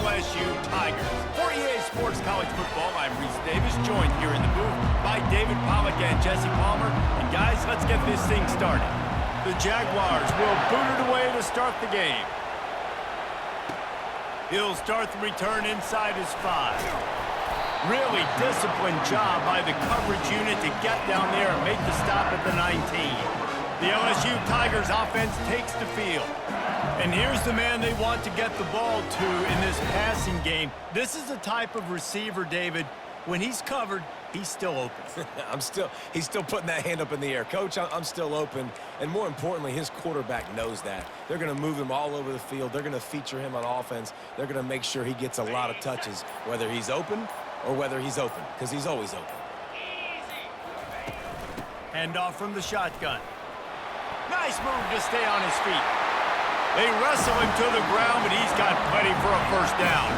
LSU Tigers. For EA Sports College Football, I'm Reese Davis, joined here in the booth by David Pollack and Jesse Palmer. And guys, let's get this thing started. The Jaguars will boot it away to start the game. He'll start the return inside his 5. Really disciplined job by the coverage unit to get down there and make the stop at the 19. The LSU Tigers offense takes the field. And here's the man they want to get the ball to in this passing game. This is the type of receiver, David, when he's covered, he's still open. He's still putting that hand up in the air. Coach, I'm still open. And more importantly, his quarterback knows that. They're going to move him all over the field. They're going to feature him on offense. They're going to make sure he gets a lot of touches, whether he's open or whether he's open, because he's always open. Hand off from the shotgun. Nice move to stay on his feet. They wrestle him to the ground, but he's got plenty for a first down.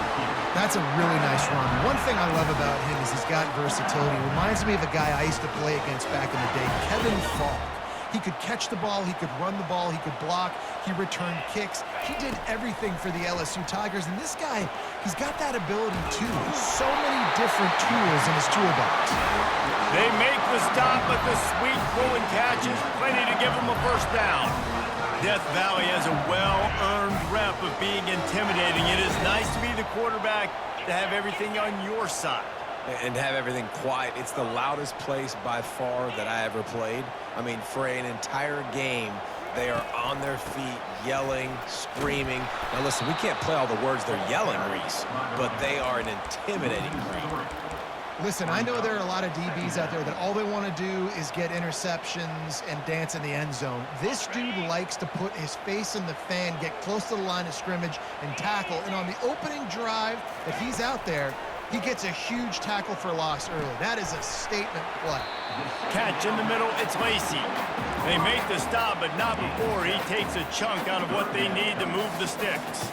That's a really nice run. One thing I love about him is he's got versatility. Reminds me of a guy I used to play against back in the day, Kevin Falk. He could catch the ball, he could run the ball, he could block, he returned kicks. He did everything for the LSU Tigers, and this guy, he's got that ability too. So many different tools in his toolbox. They make the stop, but the sweet pull and catch is plenty to give him a first down. Death Valley has a well-earned rep of being intimidating. It is nice to be the quarterback, to have everything on your side. And have everything quiet. It's the loudest place by far that I ever played. I mean, for an entire game, they are on their feet, yelling, screaming. Now listen, we can't play all the words they're yelling, Reese, but they are an intimidating crowd. Listen, I know there are a lot of DBs out there that all they want to do is get interceptions and dance in the end zone. This dude likes to put his face in the fan, get close to the line of scrimmage, and tackle. And on the opening drive that he's out there, he gets a huge tackle for loss early. That is a statement play. Catch in the middle, it's Lacey. They make the stop, but not before he takes a chunk out of what they need to move the sticks.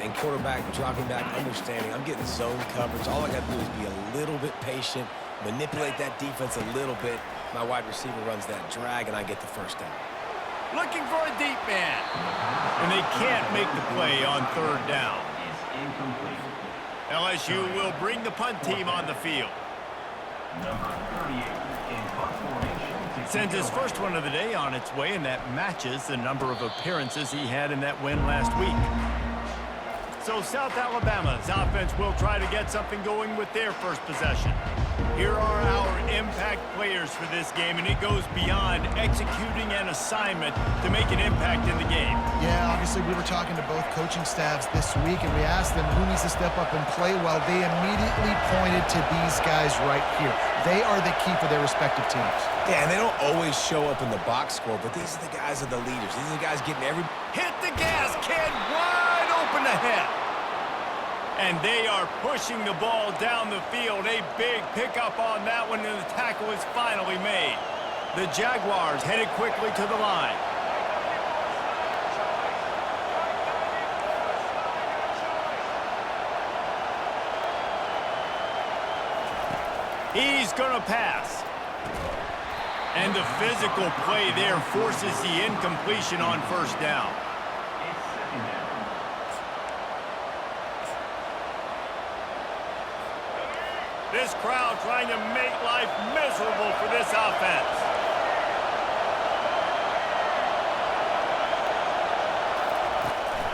And quarterback dropping back, understanding, I'm getting zone coverage. All I got to do is be a little bit patient, manipulate that defense a little bit. My wide receiver runs that drag, and I get the first down. Looking for a deep man. And they can't make the play on third down. LSU will bring the punt team on the field. Sends his first one of the day on its way, and that matches the number of appearances he had in that win last week. So South Alabama's offense will try to get something going with their first possession. Here are our impact players for this game, and it goes beyond executing an assignment to make an impact in the game. Yeah, obviously we were talking to both coaching staffs this week, and we asked them who needs to step up and play well. They immediately pointed to these guys right here. They are the key for their respective teams. Yeah, and they don't always show up in the box score, but these are the guys that are the leaders. These are the guys getting every... Hit the gas, kid! Wide open ahead! And they are pushing the ball down the field. A big pickup on that one, and the tackle is finally made. The Jaguars headed quickly to the line. He's going to pass. And the physical play there forces the incompletion on first down. This crowd trying to make life miserable for this offense.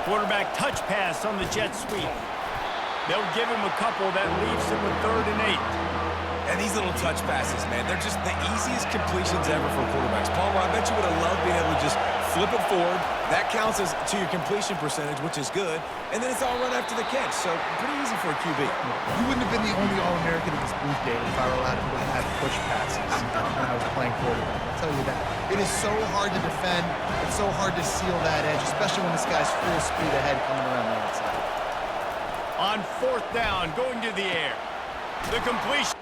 Quarterback touch pass on the jet sweep. They'll give him a couple that leaves him with 3rd and 8. And these little touch passes, man, they're just the easiest completions ever for quarterbacks. Palmer, I bet you would have loved being able to just flip it forward. That counts as to your completion percentage, which is good. And then it's all run after the catch, so pretty easy for a QB. You wouldn't have been the only All-American in this booth, David, if I were allowed to have push passes when I was playing quarterback. I'll tell you that. It is so hard to defend. It's so hard to seal that edge, especially when this guy's full speed ahead coming around the outside. On 4th down, going to the air. The completion.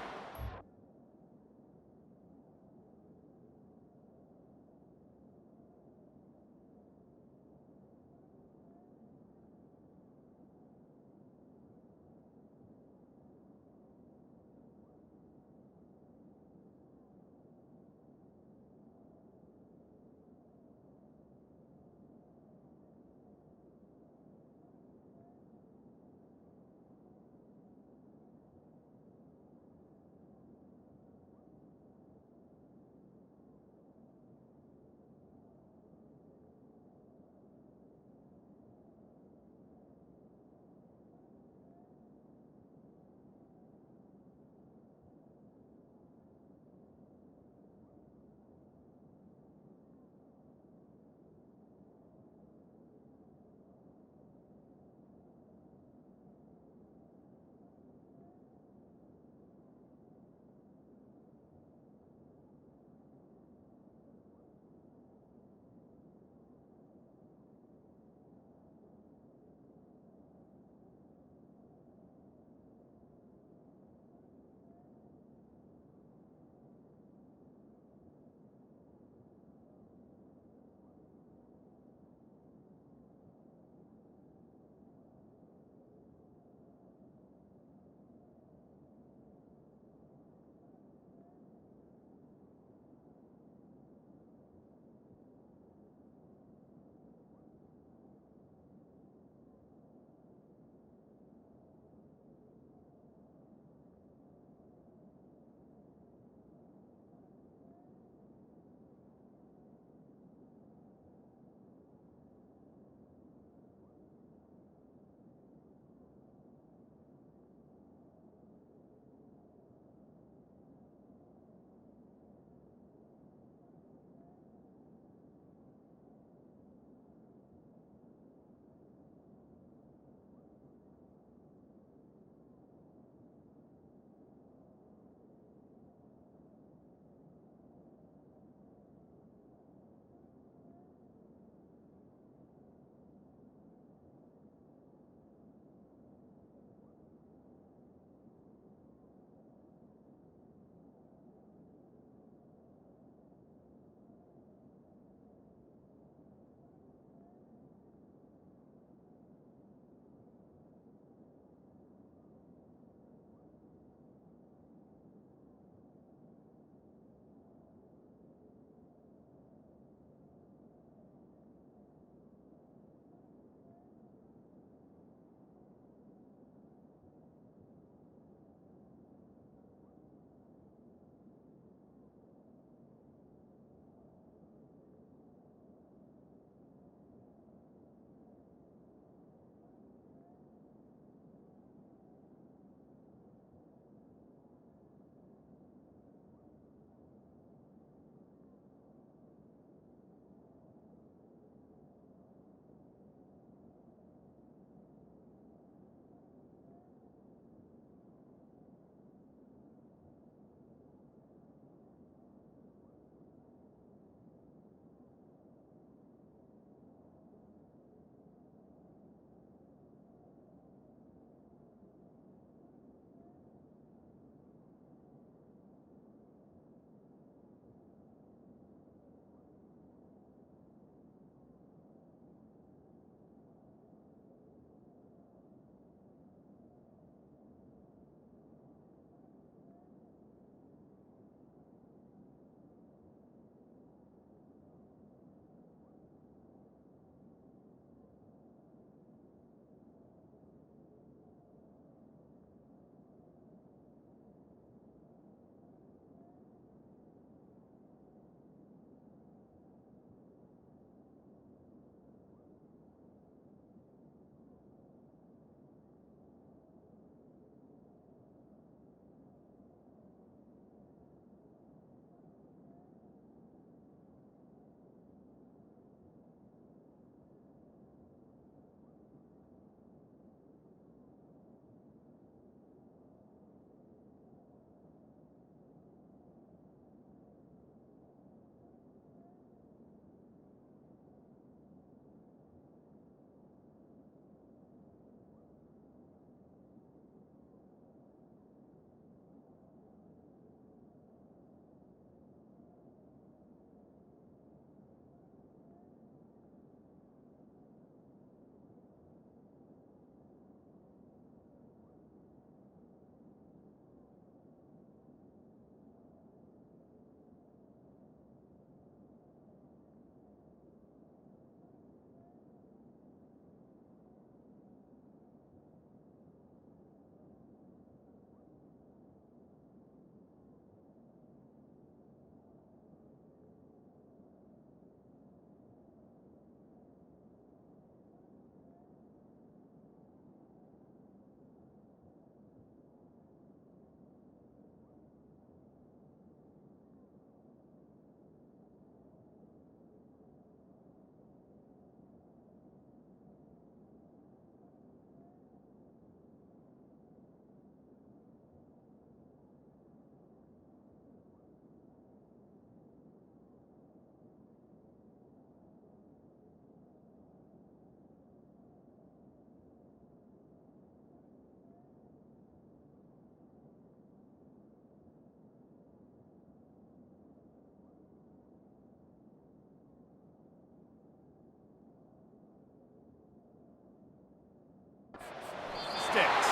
sticks.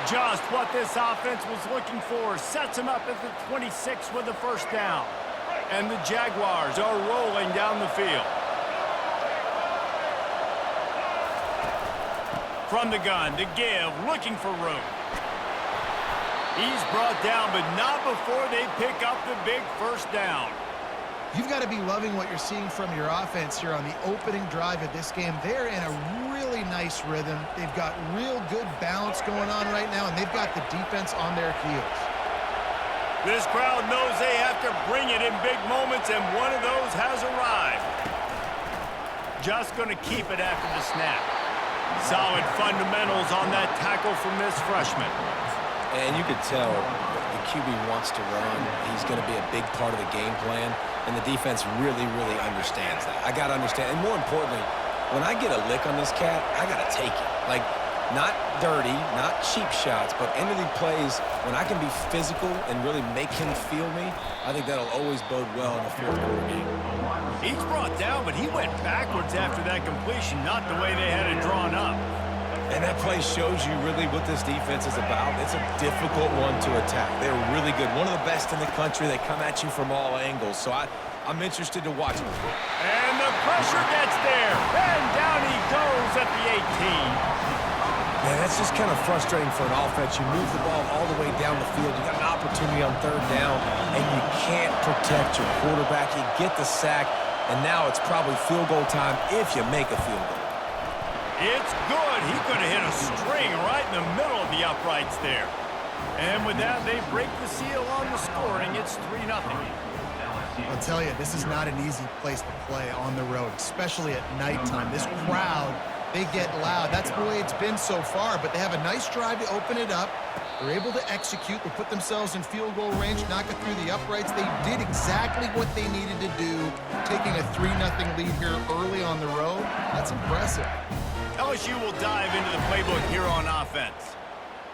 Just what this offense was looking for. Sets him up at the 26 with a first down. And the Jaguars are rolling down the field. From the gun to give, looking for room. He's brought down, but not before they pick up the big first down. You've got to be loving what you're seeing from your offense here on the opening drive of this game. They're in a really nice rhythm. They've got real good balance going on right now, and they've got the defense on their heels. This crowd knows they have to bring it in big moments, and one of those has arrived. Just going to keep it after the snap. Solid fundamentals on that tackle from this freshman. And you could tell the QB wants to run. He's going to be a big part of the game plan, and the defense really, really understands that. I got to understand, and more importantly, when I get a lick on this cat, I got to take it. Like, not dirty, not cheap shots, but end of the plays, when I can be physical and really make him feel me, I think that'll always bode well in a fourth-quarter game. He's brought down, but he went backwards after that completion, not the way they had it drawn up. And that play shows you really what this defense is about. It's a difficult one to attack. They're really good. One of the best in the country. They come at you from all angles. So I'm interested to watch them. And the pressure gets there. And down he goes at the 18. Man, that's just kind of frustrating for an offense. You move the ball all the way down the field. You got an opportunity on third down, and you can't protect your quarterback. You get the sack, and now it's probably field goal time if you make a field goal. It's good. He could have hit a string right in the middle of the uprights there. And with that, they break the seal on the scoring. It's 3-0. I'll tell you, this is not an easy place to play on the road, especially at nighttime. This crowd, they get loud. That's the way it's been so far, but they have a nice drive to open it up. They're able to execute. They put themselves in field goal range, knock it through the uprights. They did exactly what they needed to do, taking a 3-0 lead here early on the road. That's impressive. LSU will dive into the playbook here on offense.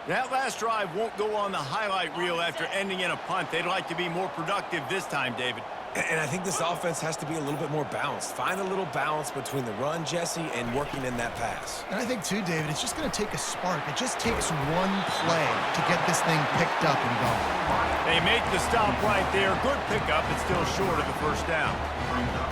That last drive won't go on the highlight reel after ending in a punt. They'd like to be more productive this time, David. And I think this offense has to be a little bit more balanced. Find a little balance between the run, Jesse, and working in that pass. And I think, too, David, it's just going to take a spark. It just takes one play to get this thing picked up and going. They make the stop right there. Good pickup, but still short of the first down.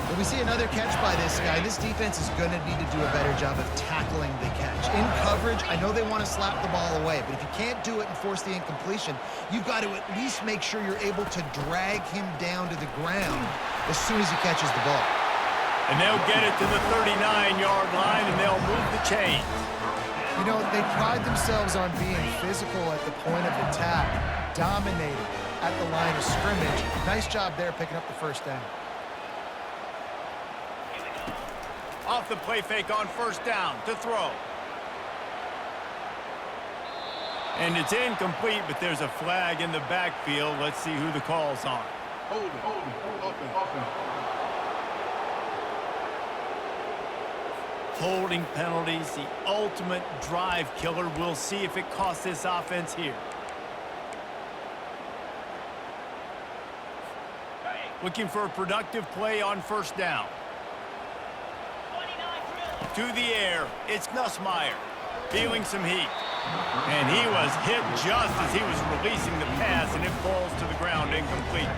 But we see another catch by this guy. This defense is going to need to do a better job of tackling the catch. In coverage, I know they want to slap the ball away, but if you can't do it and force the incompletion, you've got to at least make sure you're able to drag him down to the ground as soon as he catches the ball. And they'll get it to the 39-yard line, and they'll move the chains. You know, they pride themselves on being physical at the point of attack, dominating at the line of scrimmage. Nice job there picking up the first down. Off the play fake on first down to throw. And it's incomplete, but there's a flag in the backfield. Let's see who the call's on. Holding penalties, the ultimate drive killer. We'll see if it costs this offense here. Looking for a productive play on first down. To the air, it's Nussmeier, feeling some heat. And he was hit just as he was releasing the pass, and it falls to the ground incomplete.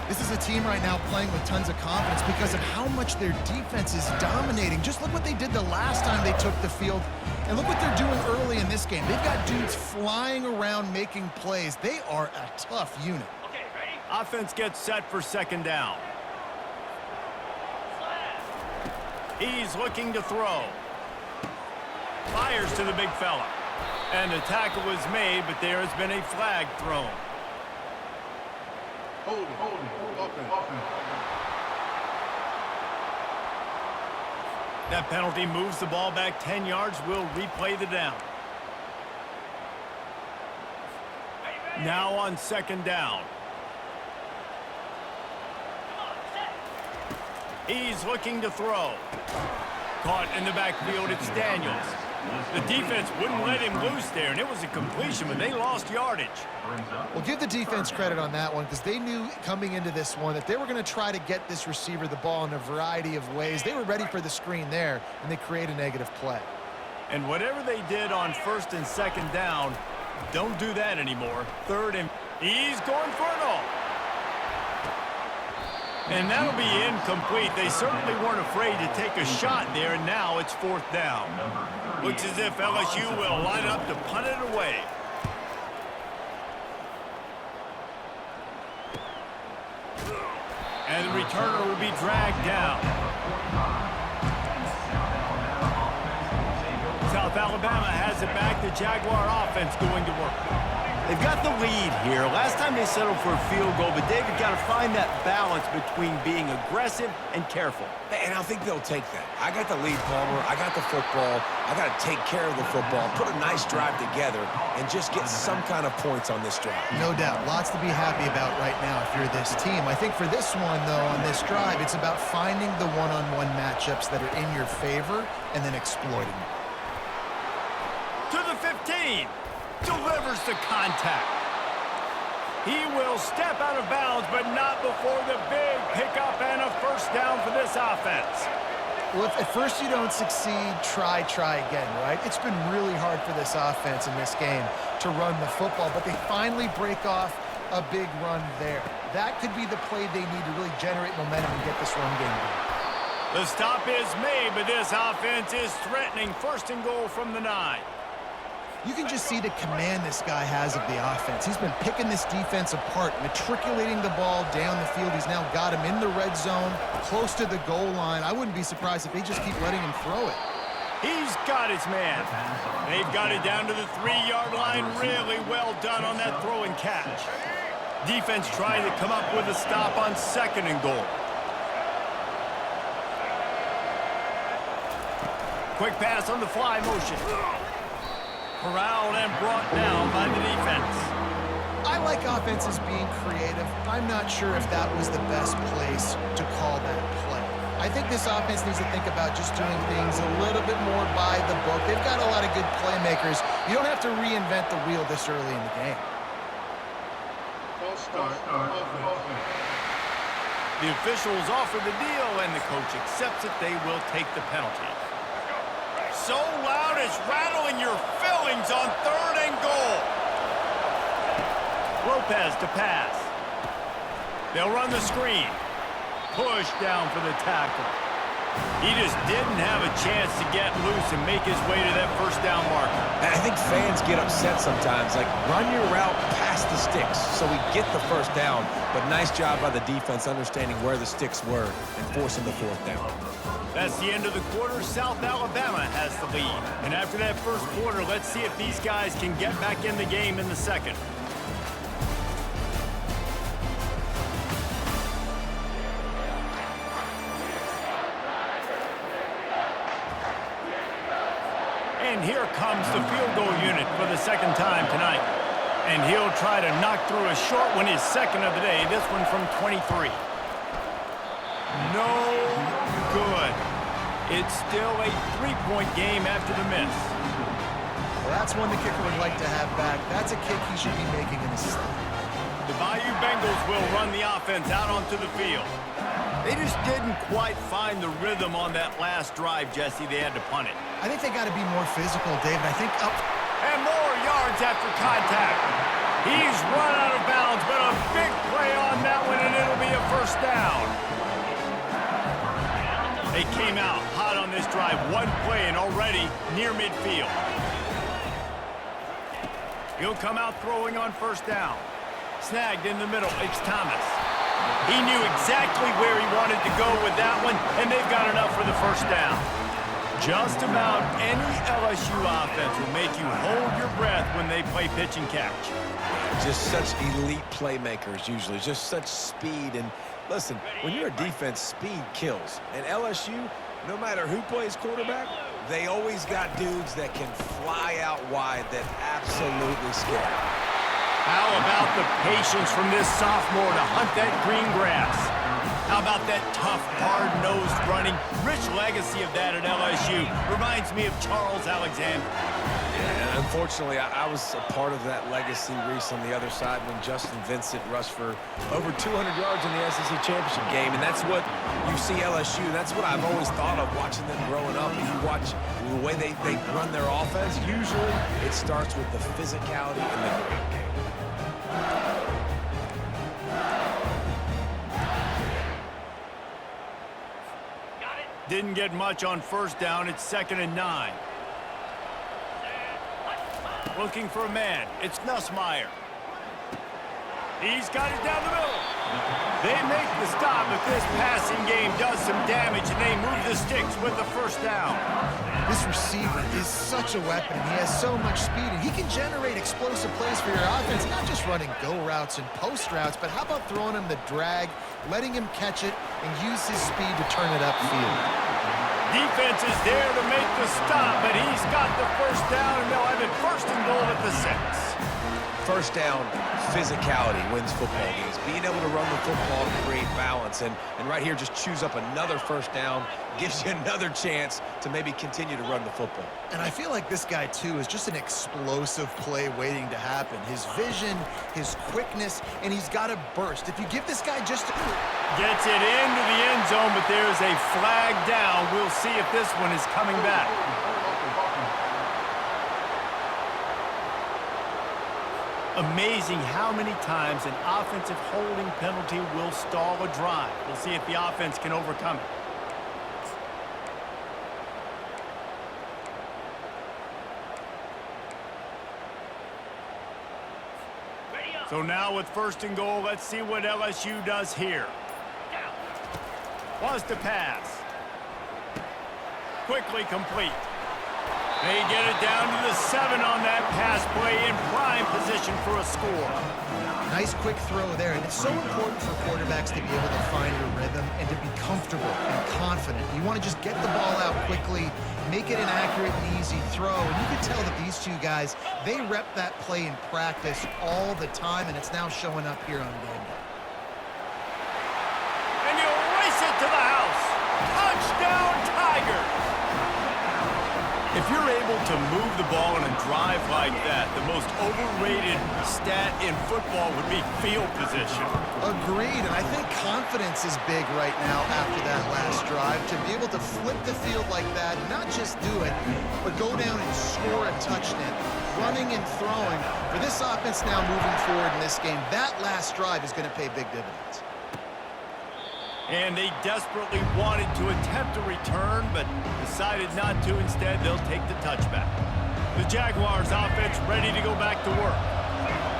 This is a team right now playing with tons of confidence because of how much their defense is dominating. Just look what they did the last time they took the field, and look what they're doing early in this game. They've got dudes flying around making plays. They are a tough unit. Okay, ready? Offense gets set for second down. He's looking to throw. Fires to the big fella. And the tackle was made, but there has been a flag thrown. That penalty moves the ball back 10 yards. We'll replay the down. Now on second down. He's looking to throw. Caught in the backfield, it's Daniels. The defense wouldn't let him loose there, and it was a completion, but they lost yardage. Well, give the defense credit on that one because they knew coming into this one that they were going to try to get this receiver the ball in a variety of ways. They were ready for the screen there, and they create a negative play. And whatever they did on first and second down, don't do that anymore. Third and he's going for it all. And that'll be incomplete. They certainly weren't afraid to take a shot there, and now it's fourth down. Looks as if LSU will line up to punt it away. And the returner will be dragged down. South Alabama has it back. The Jaguar offense going to work. They've got the lead here. Last time they settled for a field goal, but David got to find that balance between being aggressive and careful. And I think they'll take that. I got the lead, Palmer. I got the football. I got to take care of the football, put a nice drive together, and just get some kind of points on this drive. No doubt. Lots to be happy about right now if you're this team. I think for this one, though, on this drive, it's about finding the one-on-one matchups that are in your favor and then exploiting them. To the 15. Delivers the contact. He will step out of bounds, but not before the big pickup and a first down for this offense. Well, if at first you don't succeed, try again, right? It's been really hard for this offense in this game to run the football, but they finally break off a big run there. That could be the play they need to really generate momentum and get this run game going. The stop is made, but this offense is threatening. First and goal from the 9. You can just see the command this guy has of the offense. He's been picking this defense apart, matriculating the ball down the field. He's now got him in the red zone, close to the goal line. I wouldn't be surprised if they just keep letting him throw it. He's got his man. They've got it down to the 3-yard line. Really well done on that throw and catch. Defense trying to come up with a stop on second and goal. Quick pass on the fly motion. Corralled and brought down by the defense. I like offenses being creative. I'm not sure if that was the best place to call that play. I think this offense needs to think about just doing things a little bit more by the book. They've got a lot of good playmakers. You don't have to reinvent the wheel this early in the game. The officials offer the deal, and the coach accepts it. They will take the penalty. So loud it's rattling your fillings on third and goal. Lopez to pass. They'll run the screen. Push down for the tackle. He just didn't have a chance to get loose and make his way to that first down marker. And I think fans get upset sometimes, like run your route past the sticks so we get the first down. But nice job by the defense understanding where the sticks were and forcing the fourth down. That's the end of the quarter. South Alabama has the lead. And after that first quarter, let's see if these guys can get back in the game in the second. And here comes the field goal unit for the second time tonight. And he'll try to knock through a short one, his second of the day. This one from 23. No good. It's still a 3-point game after the miss. Well, that's one the kicker would like to have back. That's a kick he should be making in his slot. The Bayou Bengals will run the offense out onto the field. They just didn't quite find the rhythm on that last drive, Jesse. They had to punt it. I think they got to be more physical, David. I think up. And more yards after contact. He's run out of bounds, but a big play on that one, and it'll be a first down. They came out hot on this drive. One play and already near midfield. He'll come out throwing on first down. Snagged in the middle. It's Thomas. He knew exactly where he wanted to go with that one, and they've got enough for the first down. Just about any LSU offense will make you hold your breath when they play pitch and catch. Just such elite playmakers usually, just such speed. And listen, when you're a defense, speed kills. And LSU, no matter who plays quarterback, they always got dudes that can fly out wide that absolutely scare. How about the patience from this sophomore to hunt that green grass? How about that tough, hard-nosed running? Rich legacy of that at LSU. Reminds me of Charles Alexander. And unfortunately, I was a part of that legacy, Reese, on the other side when Justin Vincent rushed for over 200 yards in the SEC championship game. And that's what you see LSU. That's what I've always thought of watching them growing up. If you watch the way they run their offense, usually it starts with the physicality and the great game. Didn't get much on first down. It's 2nd and 9. Looking for a man. It's Nussmeier. He's got it down the middle. They make the stop, but this passing game does some damage, and they move the sticks with the first down. This receiver is such a weapon. He has so much speed, and he can generate explosive plays for your offense, not just running go routes and post routes, but how about throwing him the drag, letting him catch it, and use his speed to turn it upfield. Defense is there to make the stop, but he's got the first down, and they'll have it 1st and goal at the 6. First down, physicality wins football games. Being able to run the football to create balance. And right here, just choose up another first down, gives you another chance to maybe continue to run the football. And I feel like this guy, too, is just an explosive play waiting to happen. His vision, his quickness, and he's got a burst. If you give this guy just a... Gets it into the end zone, but there's a flag down. We'll see if this one is coming back. Amazing how many times an offensive holding penalty will stall a drive. We'll see if the offense can overcome it. So now with 1st and goal, let's see what LSU does here. Wants to pass. Quickly complete. They get it down to the 7 on that pass play in prime position for a score. Nice quick throw there, and it's so important for quarterbacks to be able to find a rhythm and to be comfortable and confident. You want to just get the ball out quickly, make it an accurate and easy throw, and you can tell that these two guys, they rep that play in practice all the time, and it's now showing up here on game day. And you race it to the house. Touchdown, Tigers! If you're able to move the ball in a drive like that, the most overrated stat in football would be field position. Agreed, and I think confidence is big right now after that last drive. To be able to flip the field like that, not just do it, but go down and score a touchdown. Running and throwing. For this offense now moving forward in this game, that last drive is going to pay big dividends. And they desperately wanted to attempt a return, but decided not to. Instead, they'll take the touchback. The Jaguars offense ready to go back to work.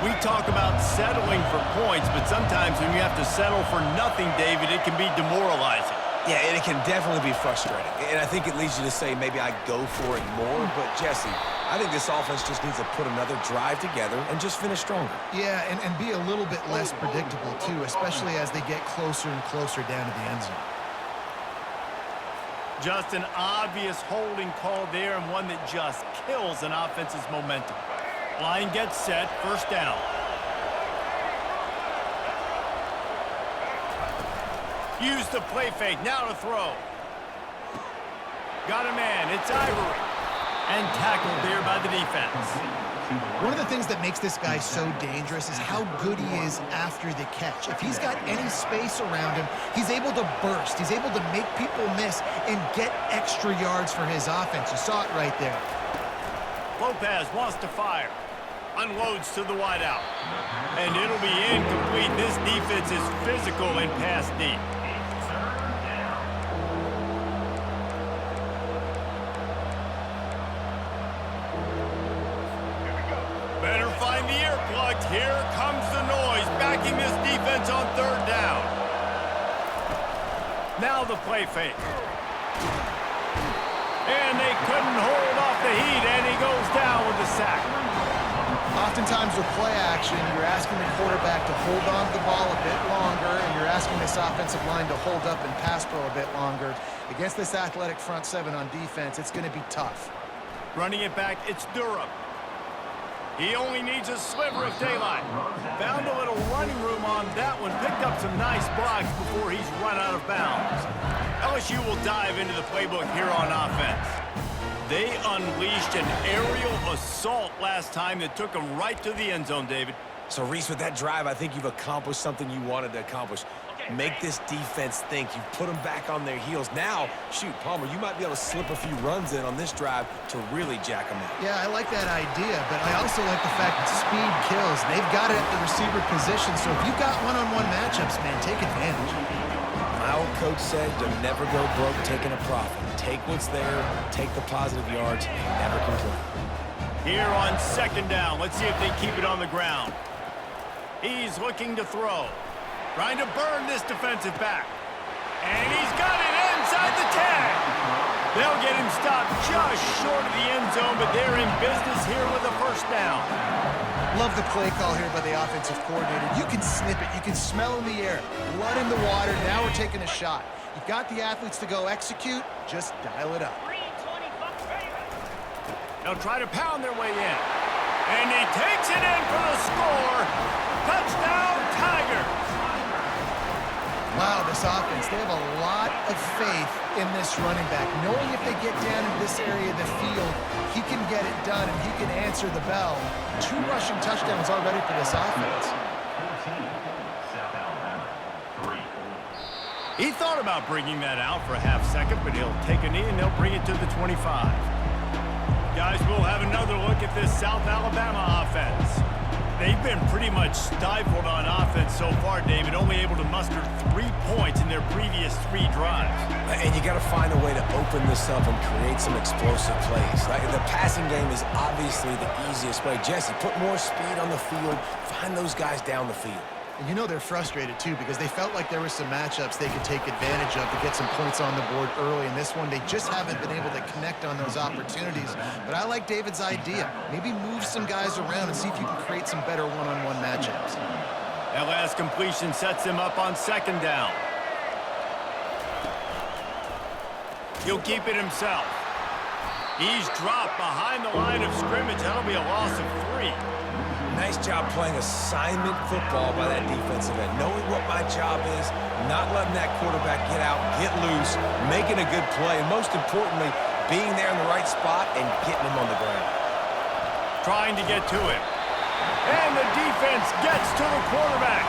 We talk about settling for points, but sometimes when you have to settle for nothing, David, it can be demoralizing. Yeah, and it can definitely be frustrating. And I think it leads you to say maybe I go for it more. But, Jesse, I think this offense just needs to put another drive together and just finish stronger. Yeah, and be a little bit less predictable, too, especially as they get closer and closer down to the end zone. Just an obvious holding call there, and one that just kills an offense's momentum. Line gets set, 1st down. Use the play fake, now to throw. Got a man, it's Ivory. And tackled there by the defense. One of the things that makes this guy so dangerous is how good he is after the catch. If he's got any space around him, he's able to burst. He's able to make people miss and get extra yards for his offense. You saw it right there. Lopez wants to fire. Unloads to the wideout. And it'll be incomplete. This defense is physical and pass deep. Better find the earplugs. Here comes the noise, backing this defense on 3rd down. Now the play fake. And they couldn't hold off the heat, and he goes down with the sack. Oftentimes with play action, you're asking the quarterback to hold on to the ball a bit longer, and you're asking this offensive line to hold up and pass pro a bit longer. Against this athletic front 7 on defense, it's going to be tough. Running it back, it's Durham. He only needs a sliver of daylight. Found a little running room on that one. Picked up some nice blocks before he's run out of bounds. LSU will dive into the playbook here on offense. They unleashed an aerial assault assault last time that took him right to the end zone, David. So, Reese, with that drive, I think you've accomplished something you wanted to accomplish. Make this defense think. You've put them back on their heels. Now, shoot, Palmer, you might be able to slip a few runs in on this drive to really jack them up. Yeah, I like that idea, but I also like the fact that speed kills. They've got it at the receiver position, so if you've got one-on-one matchups, man, take advantage. My old coach said you'll never go broke taking a profit. Take what's there, take the positive yards, never complain. Here on second down, let's see if they keep it on the ground. He's looking to throw. Trying to burn this defensive back. And he's got it inside the 10. They'll get him stopped just short of the end zone, but they're in business here with a first down. Love the play call here by the offensive coordinator. You can snip it. You can smell in the air. Blood in the water. Now we're taking a shot. You've got the athletes to go execute. Just dial it up. They'll try to pound their way in. And he takes it in for the score. Touchdown, Tigers. Wow, this offense, they have a lot of faith in this running back. Knowing if they get down in this area of the field, he can get it done and he can answer the bell. 2 rushing touchdowns already for this offense. He thought about bringing that out for a half second, but he'll take a knee and they'll bring it to the 25. Guys, we'll have another look at this South Alabama offense. They've been pretty much stifled on offense so far, David, only able to muster 3 points in their previous 3 drives. And you got to find a way to open this up and create some explosive plays. Like, the passing game is obviously the easiest way. Jesse, put more speed on the field. Find those guys down the field. And you know they're frustrated, too, because they felt like there were some matchups they could take advantage of to get some points on the board early. In this one, they just haven't been able to connect on those opportunities. But I like David's idea. Maybe move some guys around and see if you can create some better one-on-one matchups. That last completion sets him up on second down. He'll keep it himself. He's dropped behind the line of scrimmage. That'll be a loss of 3. Nice job playing assignment football by that defensive end. Knowing what my job is, not letting that quarterback get out, get loose, making a good play, and most importantly, being there in the right spot and getting him on the ground. Trying to get to him. And the defense gets to the quarterback.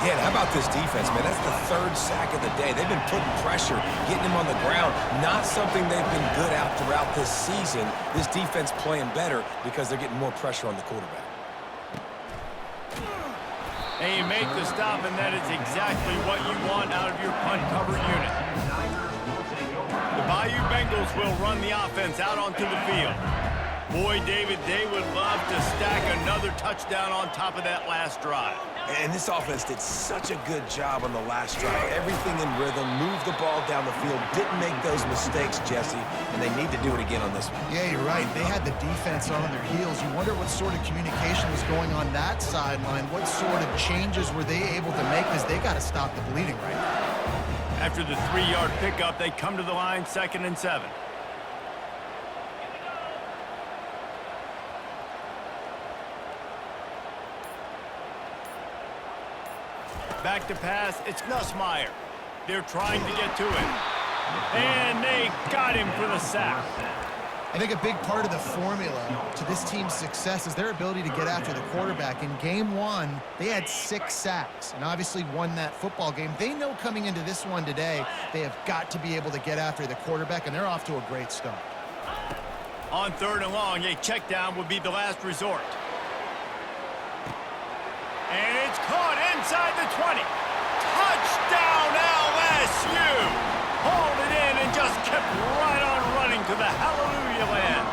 Yeah, and how about this defense, man? That's the 3rd sack of the day. They've been putting pressure, getting him on the ground. Not something they've been good at throughout this season. This defense playing better because they're getting more pressure on the quarterback. And you make the stop, and that is exactly what you want out of your punt cover unit. The Bayou Bengals will run the offense out onto the field. Boy, David, they would love to stack another touchdown on top of that last drive. And this offense did such a good job on the last drive. Everything in rhythm, moved the ball down the field, didn't make those mistakes, Jesse, and they need to do it again on this one. Yeah, you're right. They had the defense on their heels. You wonder what sort of communication was going on that sideline. What sort of changes were they able to make, because they got to stop the bleeding right now. After the 3-yard pickup, they come to the line, 2nd and 7. Back to pass, it's Nussmeier. They're trying to get to him. And they got him for the sack. I think a big part of the formula to this team's success is their ability to get after the quarterback. In game 1, they had 6 sacks and obviously won that football game. They know coming into this one today, they have got to be able to get after the quarterback, and they're off to a great start. On 3rd and long, a check down would be the last resort. And it's caught inside the 20. Touchdown, LSU! Hauled it in and just kept right on running to the hallelujah land.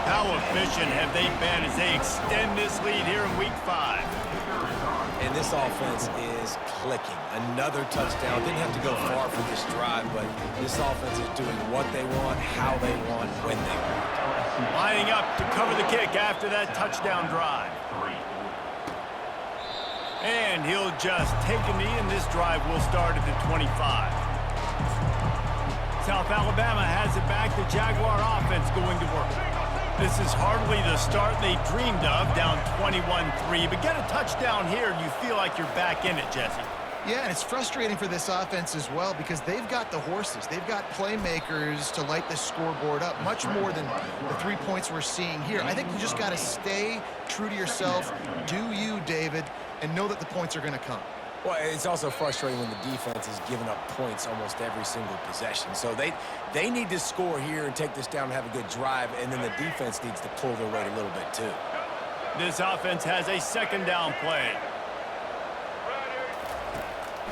How efficient have they been as they extend this lead here in Week 5? And this offense is clicking. Another touchdown. Didn't have to go far for this drive, but this offense is doing what they want, how they want, when they want. Lining up to cover the kick after that touchdown drive. And he'll just take a knee, and this drive will start at the 25. South Alabama has it back. The Jaguar offense going to work. This is hardly the start they dreamed of, down 21-3. But get a touchdown here, and you feel like you're back in it, Jesse. Yeah, and it's frustrating for this offense as well because they've got the horses. They've got playmakers to light this scoreboard up, much more than the 3 points we're seeing here. I think you just got to stay true to yourself, do you, David, and know that the points are going to come. Well, it's also frustrating when the defense is giving up points almost every single possession. So they need to score here and take this down and have a good drive, and then the defense needs to pull their weight a little bit too. This offense has a second down play.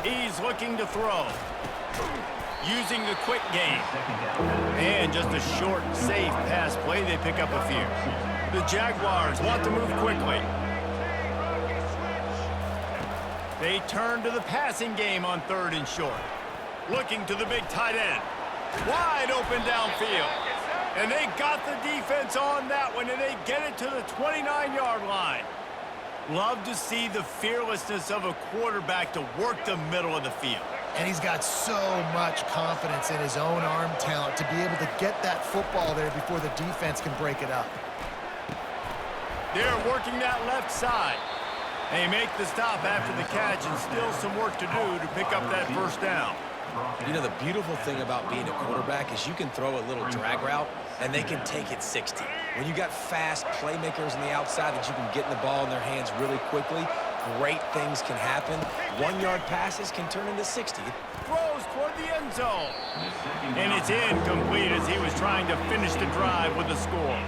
He's looking to throw. Using the quick game. And just a short, safe pass play. They pick up a few. The Jaguars want to move quickly. They turn to the passing game on 3rd and short. Looking to the big tight end. Wide open downfield. And they got the defense on that one, and they get it to the 29-yard line. Love to see the fearlessness of a quarterback to work the middle of the field. And he's got so much confidence in his own arm talent to be able to get that football there before the defense can break it up. They're working that left side. They make the stop after the catch, and still some work to do to pick up that first down. You know, the beautiful thing about being a quarterback is you can throw a little drag route, and they can take it 60. When you got fast playmakers on the outside that you can get the ball in their hands really quickly, great things can happen. 1-yard passes can turn into 60. Throws toward the end zone. And it's incomplete as he was trying to finish the drive with a score.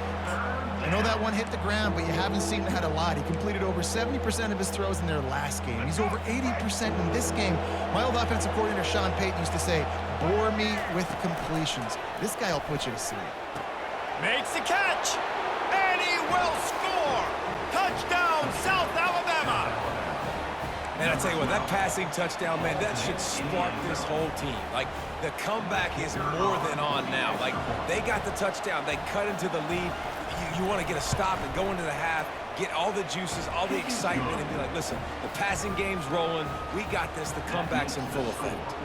I know that one hit the ground, but you haven't seen that a lot. He completed over 70% of his throws in their last game. He's over 80% in this game. My old offensive coordinator, Sean Payton, used to say, bore me with completions. This guy will put you to sleep. Makes the catch, and he will score. Touchdown, South Alabama. And I tell you what, that passing touchdown, man, that should spark this whole team. Like, the comeback is more than on now. Like, they got the touchdown. They cut into the lead. You want to get a stop and go into the half, get all the juices, all the excitement, and be like, listen, the passing game's rolling. We got this. The comeback's in full effect.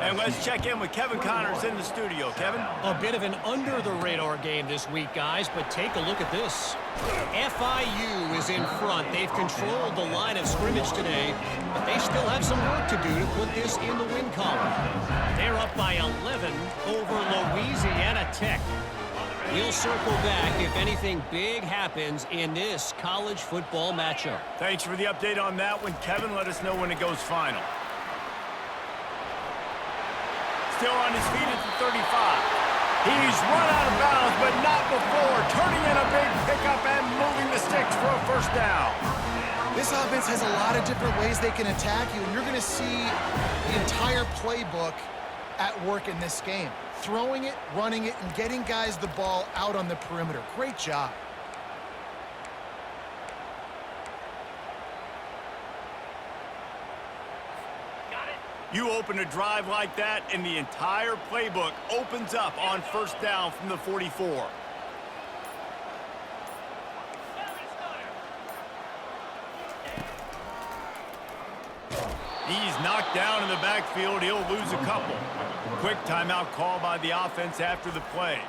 And let's check in with Kevin Connors in the studio. Kevin? A bit of an under-the-radar game this week, guys, but take a look at this. FIU is in front. They've controlled the line of scrimmage today, but they still have some work to do to put this in the win column. They're up by 11 over Louisiana Tech. We'll circle back if anything big happens in this college football matchup. Thanks for the update on that one, Kevin. Let us know when it goes final. Still on his feet at the 35. He's run out of bounds, but not before. Turning in a big pickup and moving the sticks for a first down. This offense has a lot of different ways they can attack you, and you're going to see the entire playbook at work in this game. Throwing it, running it, and getting guys the ball out on the perimeter. Great job. You open a drive like that, and the entire playbook opens up on first down from the 44. He's knocked down in the backfield. He'll lose a couple. Quick timeout call by the offense after the play.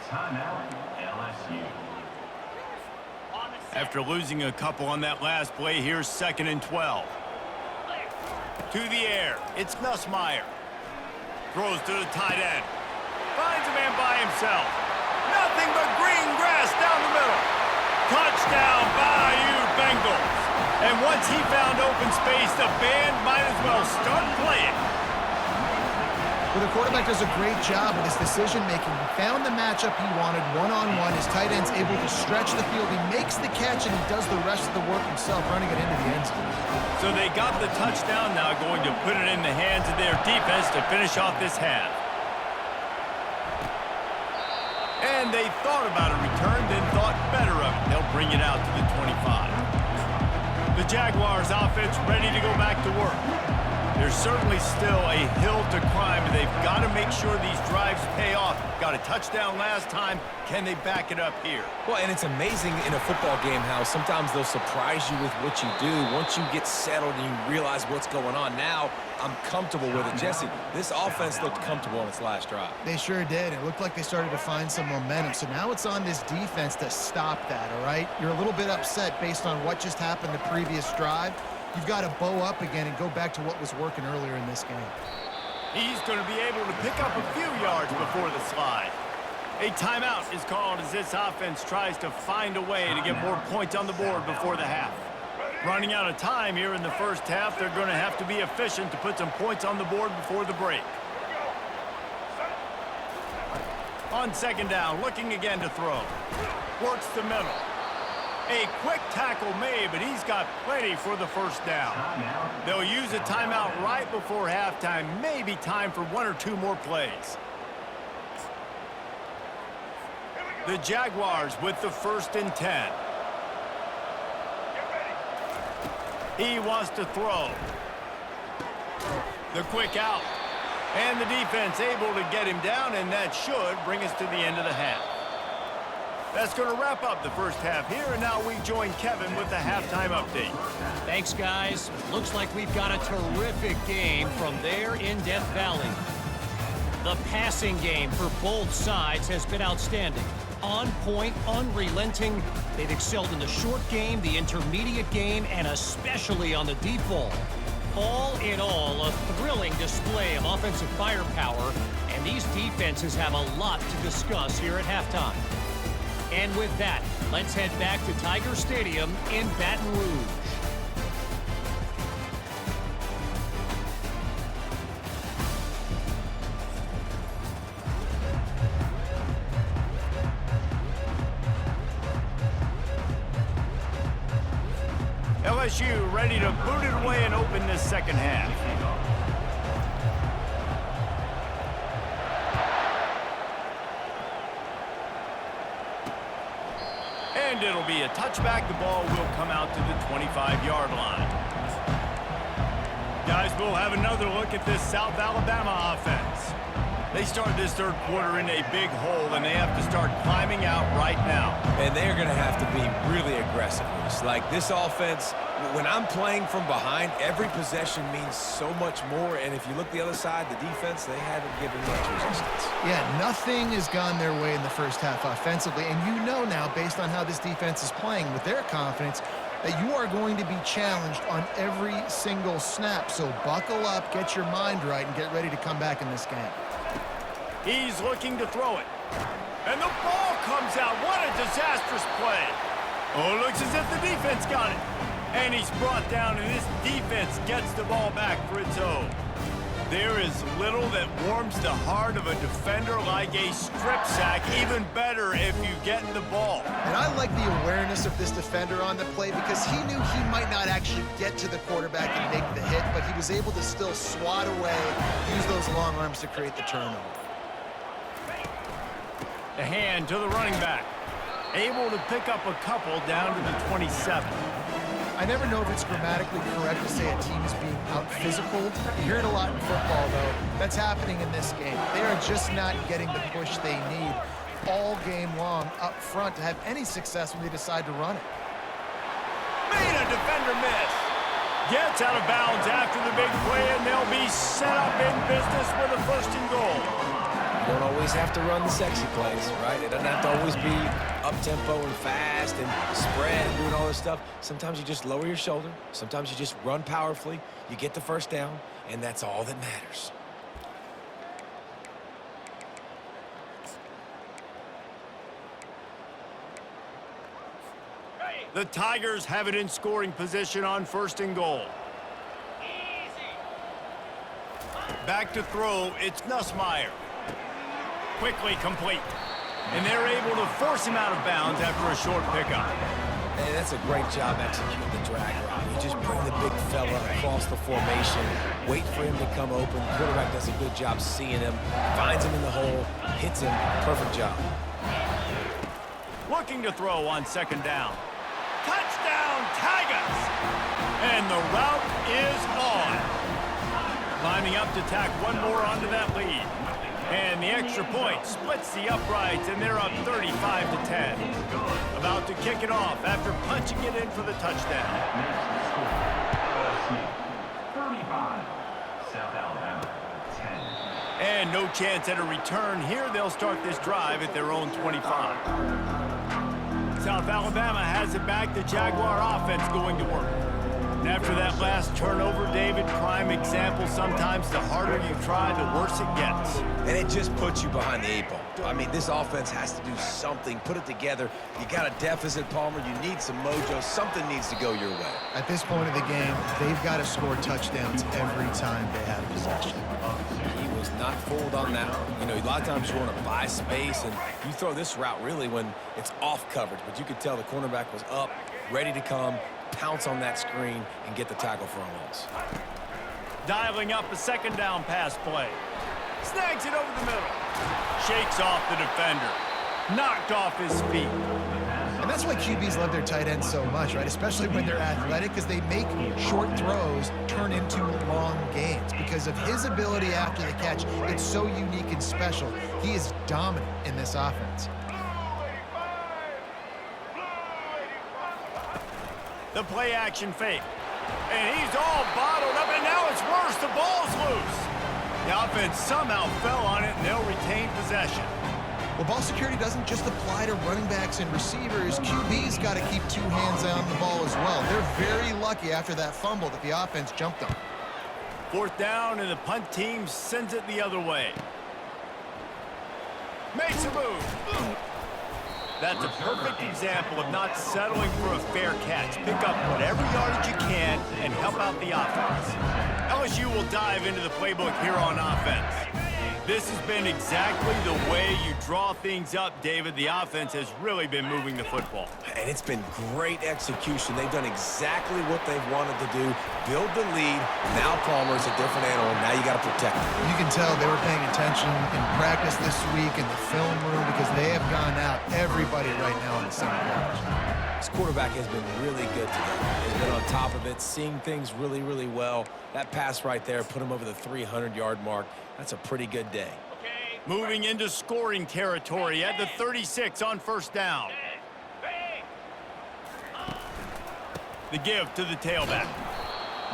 Timeout, LSU. After losing a couple on that last play, here's 2nd and 12. To the air, it's Nussmeier. Throws to the tight end. Finds a man by himself. Nothing but green grass down the middle. Touchdown, Bayou Bengals. And once he found open space, the band might as well start playing. Well, the quarterback does a great job with his decision-making. He found the matchup he wanted one-on-one. His tight end's able to stretch the field. He makes the catch, and he does the rest of the work himself, running it into the end zone. So they got the touchdown, now going to put it in the hands of their defense to finish off this half. And they thought about a return, then thought better of it. They'll bring it out to the 25. The Jaguars offense ready to go back to work. There's certainly still a hill to climb, and they've got to make sure these drives pay off. Got a touchdown last time. Can they back it up here? Well, and it's amazing in a football game how sometimes they'll surprise you with what you do. Once you get settled and you realize what's going on, now I'm comfortable with it. Jesse, this offense looked comfortable on its last drive. They sure did. It looked like they started to find some momentum. So now it's on this defense to stop that, all right? You're a little bit upset based on what just happened the previous drive. You've got to bow up again and go back to what was working earlier in this game. He's going to be able to pick up a few yards before the slide. A timeout is called as this offense tries to find a way to get more points on the board before the half. Running out of time here in the first half, they're going to have to be efficient to put some points on the board before the break. On second down, looking again to throw. Works the middle. A quick tackle made, but he's got plenty for the first down. They'll use a timeout right before halftime. Maybe time for one or two more plays. The Jaguars with the 1st and 10. He wants to throw. The quick out. And the defense able to get him down, and that should bring us to the end of the half. That's going to wrap up the first half here, and now we join Kevin with the halftime update. Thanks, guys. Looks like we've got a terrific game from there in Death Valley. The passing game for both sides has been outstanding. On point, unrelenting. They've excelled in the short game, the intermediate game, and especially on the deep ball. All in all, a thrilling display of offensive firepower, and these defenses have a lot to discuss here at halftime. And with that, let's head back to Tiger Stadium in Baton Rouge. LSU ready to boot it away and open this second half. And it'll be a touchback. The ball will come out to the 25-yard line. Guys, we'll have another look at this South Alabama offense. They start this third quarter in a big hole, and they have to start climbing out right now. And they're going to have to be really aggressive. It's like this offense, when I'm playing from behind, every possession means so much more. And if you look the other side, the defense, they haven't given much resistance. Yeah, nothing has gone their way in the first half offensively. And you know now, based on how this defense is playing with their confidence, that you are going to be challenged on every single snap. So buckle up, get your mind right, and get ready to come back in this game. He's looking to throw it. And the ball comes out. What a disastrous play. Oh, it looks as if the defense got it. And he's brought down, and this defense gets the ball back for its own. There is little that warms the heart of a defender like a strip sack. Even better if you get the ball. And I like the awareness of this defender on the play because he knew he might not actually get to the quarterback and make the hit, but he was able to still swat away, use those long arms to create the turnover. The hand to the running back. Able to pick up a couple down to the 27. I never know if it's grammatically correct to say a team is being out-physicaled. You hear it a lot in football, though. That's happening in this game. They are just not getting the push they need all game long up front to have any success when they decide to run it. Made a defender miss. Gets out of bounds after the big play, and they'll be set up in business with a 1st and goal. You don't always have to run the sexy plays, right? It doesn't have to always be up-tempo and fast and spread and doing all this stuff. Sometimes you just lower your shoulder. Sometimes you just run powerfully. You get the first down, and that's all that matters. The Tigers have it in scoring position on 1st and goal. Back to throw, it's Nussmeier. Quickly complete. And they're able to force him out of bounds after a short pickup. Hey, that's a great job executing the drag route. You just bring the big fella across the formation, wait for him to come open. The quarterback does a good job seeing him, finds him in the hole, hits him. Perfect job. Looking to throw on 2nd down. Touchdown, Tigers! And the route is on. Climbing up to tack one more onto that lead. And the extra point splits the uprights, and they're up 35-10. About to kick it off after punching it in for the touchdown. 35, South Alabama, 10. And no chance at a return here. They'll start this drive at their own 25. South Alabama has it back. The Jaguar offense going to work. And after that last turnover, David, prime example, sometimes the harder you try, the worse it gets. And it just puts you behind the 8 ball. I mean, this offense has to do something, put it together. You got a deficit, Palmer. You need some mojo. Something needs to go your way. At this point of the game, they've got to score touchdowns every time they have possession. He was not fooled on that one. You know, a lot of times you want to buy space, and you throw this route really when it's off coverage. But you could tell the cornerback was up, ready to come, pounce on that screen, and get the tackle for a loss. Dialing up a second down pass play. Snags it over the middle. Shakes off the defender. Knocked off his feet. And that's why QBs love their tight ends so much, right? Especially when they're athletic, because they make short throws turn into long gains. Because of his ability after the catch, it's so unique and special. He is dominant in this offense. The play action fake. And he's all bottled up, and now it's worse. The ball's loose. The offense somehow fell on it, and they'll retain possession. Well, ball security doesn't just apply to running backs and receivers. QB's got to keep 2 hands on the ball as well. They're very lucky after that fumble that the offense jumped on. 4th down, and the punt team sends it the other way. Makes a move. That's a perfect example of not settling for a fair catch. Pick up whatever yardage you can and help out the offense. LSU will dive into the playbook here on offense. This has been exactly the way you draw things up, David. The offense has really been moving the football. And it's been great execution. They've done exactly what they've wanted to do. Build the lead. Now Palmer's a different animal. Now you got to protect him. You can tell they were paying attention in practice this week in the film room because they have gone out everybody right now on the same page. This quarterback has been really good today. He's been on top of it, seeing things really, really well. That pass right there put him over the 300-yard mark. That's a pretty good day. Moving into scoring territory at the 36 on 1st down. The give to the tailback.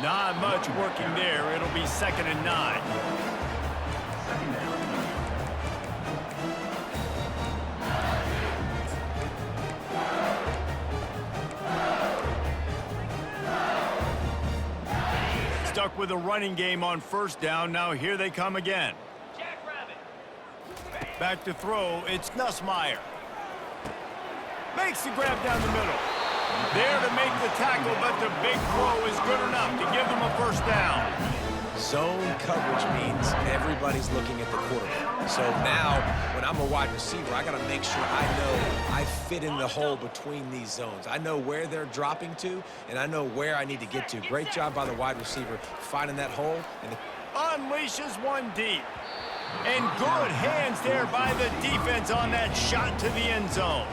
Not much working there. It'll be 2nd and 9. Stuck with a running game on 1st down. Now here they come again. Back to throw. It's Nussmeier. Makes the grab down the middle. There to make the tackle, but the big throw is good enough to give them a 1st down. Zone coverage means everybody's looking at the quarterback. So now, when I'm a wide receiver, I got to make sure I know I fit in the hole between these zones. I know where they're dropping to, and I know where I need to get to. Great job by the wide receiver finding that hole. And Unleashes one deep. And good hands there by the defense on that shot to the end zone.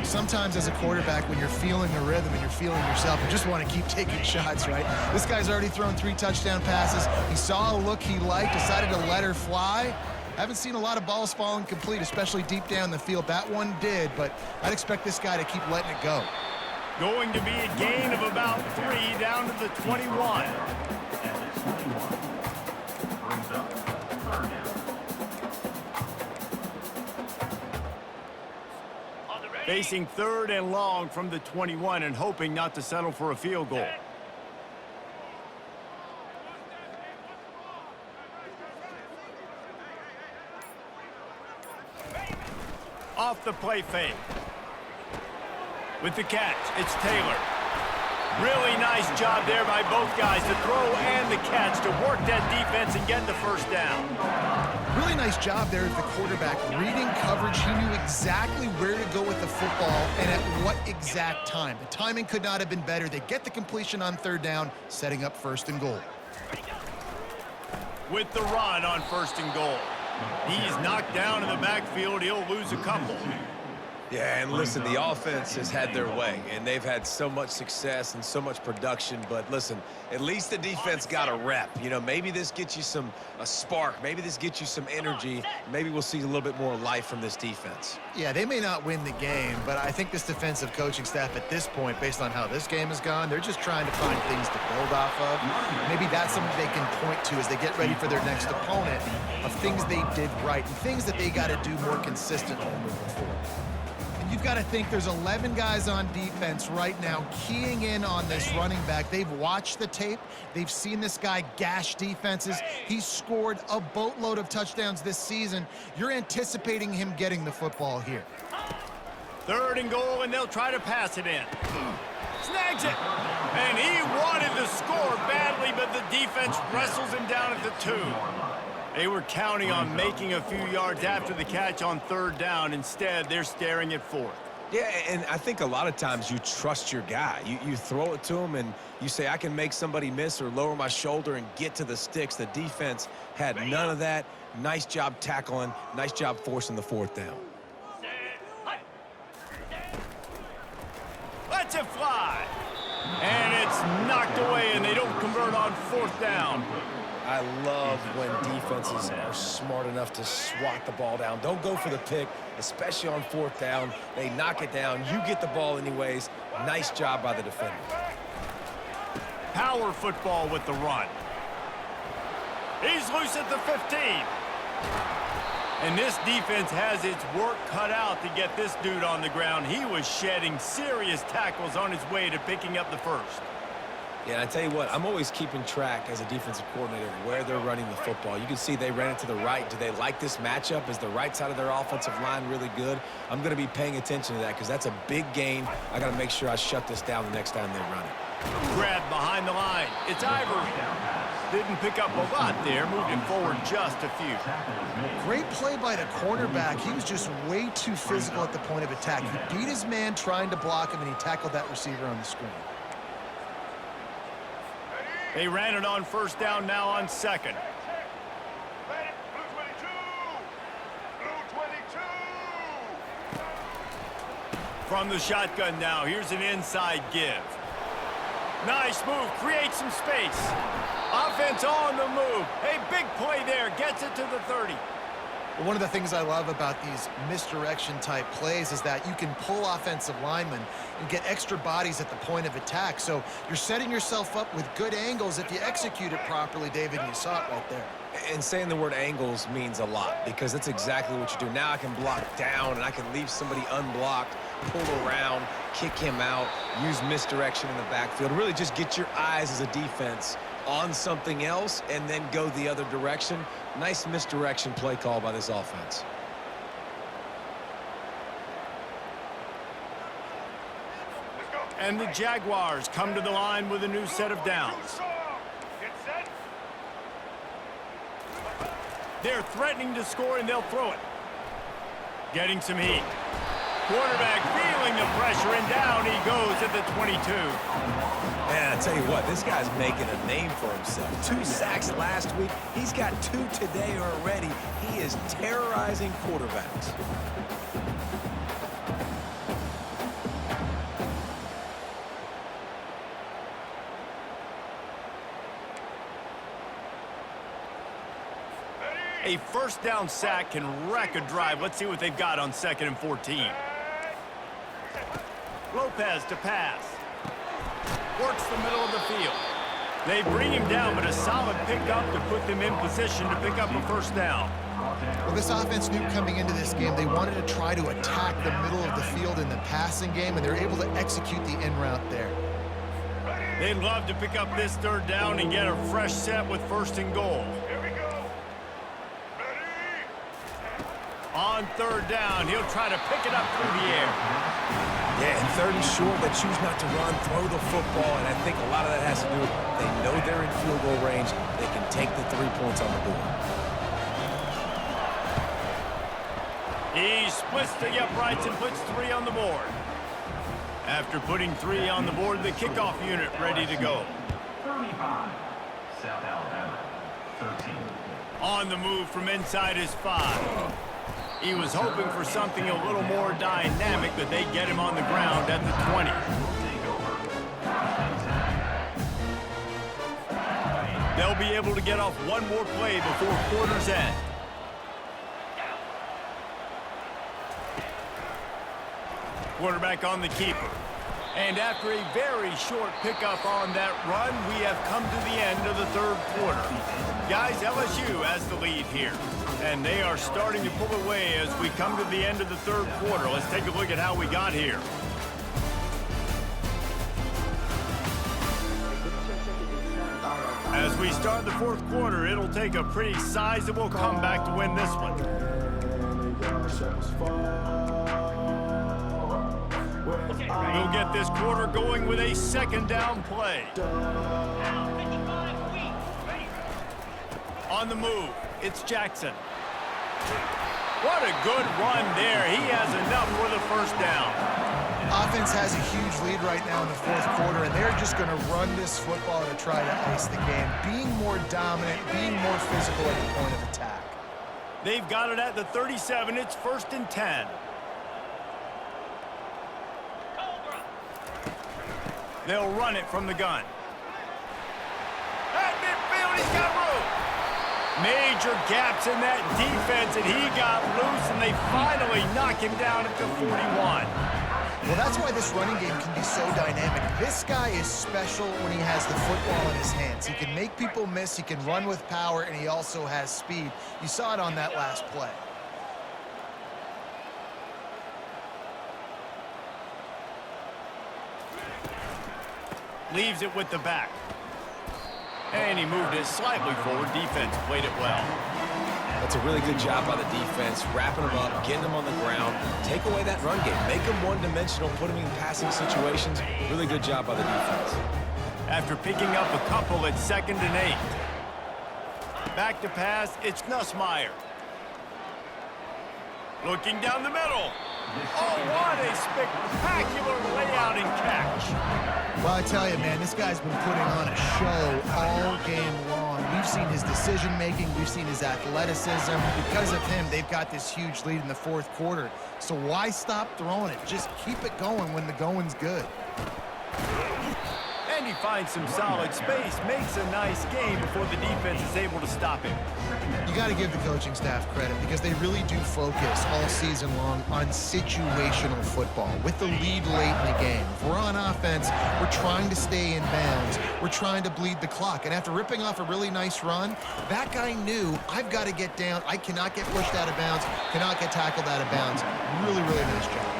Sometimes as a quarterback, when you're feeling the rhythm and you're feeling yourself, you just want to keep taking shots, right? This guy's already thrown 3 touchdown passes. He saw a look he liked, decided to let her fly. Haven't seen a lot of balls falling complete, especially deep down the field. That one did, but I'd expect this guy to keep letting it go. Going to be a gain of about 3 down to the 21. Brings up 3rd down. Facing 3rd and long from the 21 and hoping not to settle for a field goal. Off the play fake. With the catch, it's Taylor. Really nice job there by both guys, the throw and the catch, to work that defense and get the 1st down. Really nice job there as the quarterback. Reading coverage, he knew exactly where to go with the football and at what exact time. The timing could not have been better. They get the completion on 3rd down, setting up 1st and goal. With the run on 1st and goal. He's knocked down in the backfield. He'll lose a couple. yeah, and listen, the offense has had their way, and they've had so much success and so much production. But listen, at least the defense got a rep. You know, maybe this gets you a spark. Maybe this gets you some energy. Maybe we'll see a little bit more life from this defense. Yeah, they may not win the game, but I think this defensive coaching staff at this point, based on how this game has gone, they're just trying to find things to build off of. Maybe that's something they can point to as they get ready for their next opponent, of things they did right and things that they got to do more consistently moving forward. You've got to think there's 11 guys on defense right now keying in on this running back. They've watched the tape. They've seen this guy gash defenses. He's scored a boatload of touchdowns this season. You're anticipating him getting the football here. 3rd and goal, and they'll try to pass it in. Snags it. And he wanted to score badly, but the defense wrestles him down at the 2. They were counting on making a few yards after the catch on 3rd down. Instead, they're staring at 4th. Yeah, and I think a lot of times you trust your guy. You throw it to him, and you say, I can make somebody miss or lower my shoulder and get to the sticks. The defense had none of that. Nice job tackling. Nice job forcing the 4th down. Lets it fly. And it's knocked away, and they don't convert on 4th down. I love when defenses are smart enough to swat the ball down. Don't go for the pick, especially on 4th down. They knock it down. You get the ball anyways. Nice job by the defender. Power football with the run. He's loose at the 15. And this defense has its work cut out to get this dude on the ground. He was shedding serious tackles on his way to picking up the 1st. Yeah, and I tell you what, I'm always keeping track as a defensive coordinator where they're running the football. You can see they ran it to the right. Do they like this matchup? Is the right side of their offensive line really good? I'm going to be paying attention to that because that's a big gain. I got to make sure I shut this down the next time they run it. Grab behind the line. It's Ivory. Didn't pick up a lot there, moving forward just a few. Great play by the cornerback. He was just way too physical at the point of attack. He beat his man trying to block him, and he tackled that receiver on the screen. They ran it on 1st down, now on 2nd. From the shotgun now, here's an inside give. Nice move, creates some space. Offense on the move. Hey, big play there, gets it to the 30. One of the things I love about these misdirection type plays is that you can pull offensive linemen and get extra bodies at the point of attack. So you're setting yourself up with good angles if you execute it properly, David, and you saw it right there. And saying the word angles means a lot because that's exactly what you do. Now I can block down and I can leave somebody unblocked, pull around, kick him out, use misdirection in the backfield. Really just get your eyes as a defense on something else and then go the other direction. Nice misdirection play call by this offense. And the Jaguars come to the line with a new set of downs. They're threatening to score, and they'll throw it. Getting some heat. Quarterback feeling the pressure, and down he goes at the 22. Man, I tell you what, this guy's making a name for himself. 2 sacks last week. He's got 2 today already. He is terrorizing quarterbacks. A 1st down sack can wreck a drive. Let's see what they've got on 2nd and 14. Lopez to pass. Works the middle of the field. They bring him down, but a solid pickup to put them in position to pick up a 1st down. Well, this offense knew coming into this game they wanted to try to attack the middle of the field in the passing game, and they're able to execute the in route there. They'd love to pick up this 3rd down and get a fresh set with 1st and goal. On 3rd down, he'll try to pick it up through the air. Yeah, and 3rd and short, they choose not to run, throw the football, and I think a lot of that has to do with they know they're in field goal range. They can take the 3 points on the board. He splits the uprights and puts 3 on the board. After putting 3 on the board, the kickoff unit ready to go. 35, South Alabama, 13. On the move from inside his 5. He was hoping for something a little more dynamic, but they get him on the ground at the 20. They'll be able to get off one more play before quarter's end. Quarterback on the keeper. And after a very short pickup on that run, we have come to the end of the 3rd quarter. Guys, LSU has the lead here. And they are starting to pull away as we come to the end of the third quarter. Let's take a look at how we got here. As we start the fourth quarter, it'll take a pretty sizable comeback to win this one. We'll get this quarter going with a second down play. On the move, it's Jackson. What a good run there. He has enough for the first down. Offense has a huge lead right now in the fourth quarter, and they're just going to run this football to try to ice the game, being more dominant, being more physical at the point of attack. They've got it at the 37. It's 1st and 10. They'll run it from the gun. At midfield, he's got room. Major gaps in that defense, and he got loose, and they finally knock him down at the 41. Well, that's why this running game can be so dynamic. This guy is special when he has the football in his hands. He can make people miss, he can run with power, and he also has speed. You saw it on that last play. Leaves it with the back. And he moved it slightly forward. Defense played it well. That's a really good job by the defense, wrapping them up, getting them on the ground. Take away that run game. Make them one-dimensional, put them in passing situations. Really good job by the defense. After picking up a couple, it's 2nd and 8. Back to pass, it's Nussmeier. Looking down the middle. Oh, what a spectacular layout and catch. Well, I tell you, man, this guy's been putting on a show all game long. We've seen his decision-making. We've seen his athleticism. Because of him, they've got this huge lead in the fourth quarter. So why stop throwing it? Just keep it going when the going's good. And he finds some solid space, makes a nice game before the defense is able to stop him. You got to give the coaching staff credit because they really do focus all season long on situational football with the lead late in the game. If we're on offense, we're trying to stay in bounds. We're trying to bleed the clock. And after ripping off a really nice run, that guy knew, I've got to get down. I cannot get pushed out of bounds, cannot get tackled out of bounds. Really, really nice job.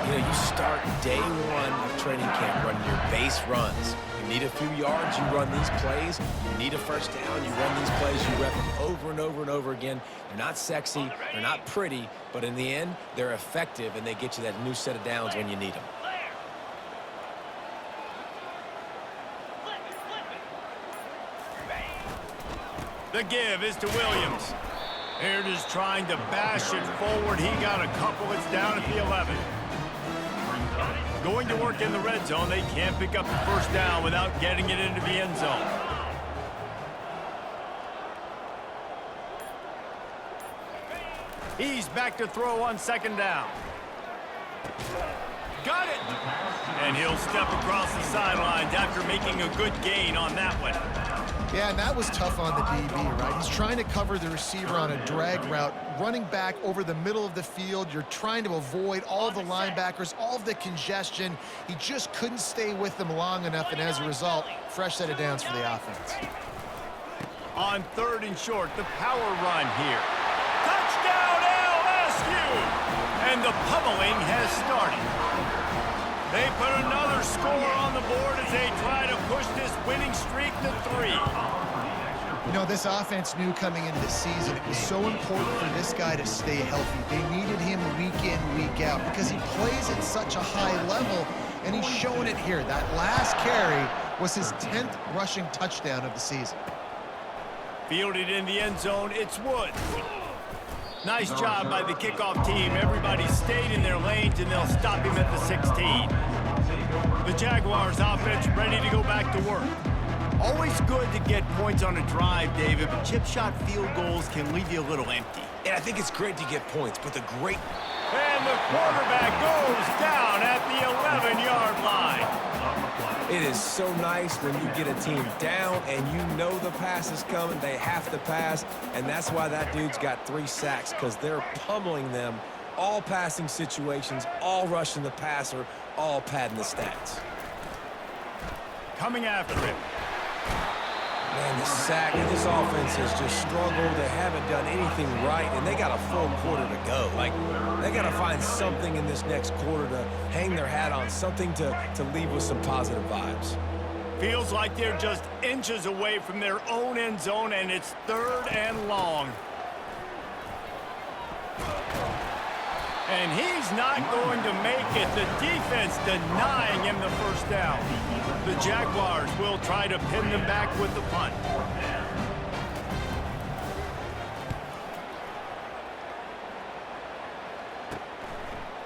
You know, you start day one of training camp running your base runs. You need a few yards, you run these plays. You need a first down, you run these plays. You rep them over and over and over again. They're not sexy, they're not pretty, but in the end, they're effective, and they get you that new set of downs when you need them. The give is to Williams. Here it is trying to bash it forward. He got a couple. It's down at the 11. Going to work in the red zone. They can't pick up the first down without getting it into the end zone. He's back to throw on 2nd down. Got it! And he'll step across the sidelines after making a good gain on that one. Yeah, and that was tough on the DB, right? He's trying to cover the receiver on a drag route, running back over the middle of the field. You're trying to avoid all the linebackers, all of the congestion. He just couldn't stay with them long enough, and as a result, fresh set of downs for the offense. On 3rd and short, the power run here. Touchdown, LSU! And the pummeling has started. They put another score on the board as they try to push this winning streak to 3. You know, this offense knew coming into the season it was so important for this guy to stay healthy. They needed him week in, week out because he plays at such a high level, and he's showing it here. That last carry was his 10th rushing touchdown of the season. Fielded in the end zone, it's Woods. Nice job by the kickoff team. Everybody stayed in their lanes, and they'll stop him at the 16. The Jaguars offense ready to go back to work. Always good to get points on a drive, David, but chip shot field goals can leave you a little empty. And I think it's great to get points, but the great... And the quarterback goes down at the 11-yard line. It is so nice when you get a team down and you know the pass is coming. They have to pass, and that's why that dude's got 3 sacks, because they're pummeling them. All passing situations, all rushing the passer, all padding the stats. Coming after him. Man, the sack and this offense has just struggled. They haven't done anything right, and they got a full quarter to go. Like, they got to find something in this next quarter to hang their hat on, something to leave with some positive vibes. Feels like they're just inches away from their own end zone, and it's 3rd and long. And he's not going to make it. The defense denying him the first down. The Jaguars will try to pin them back with the punt.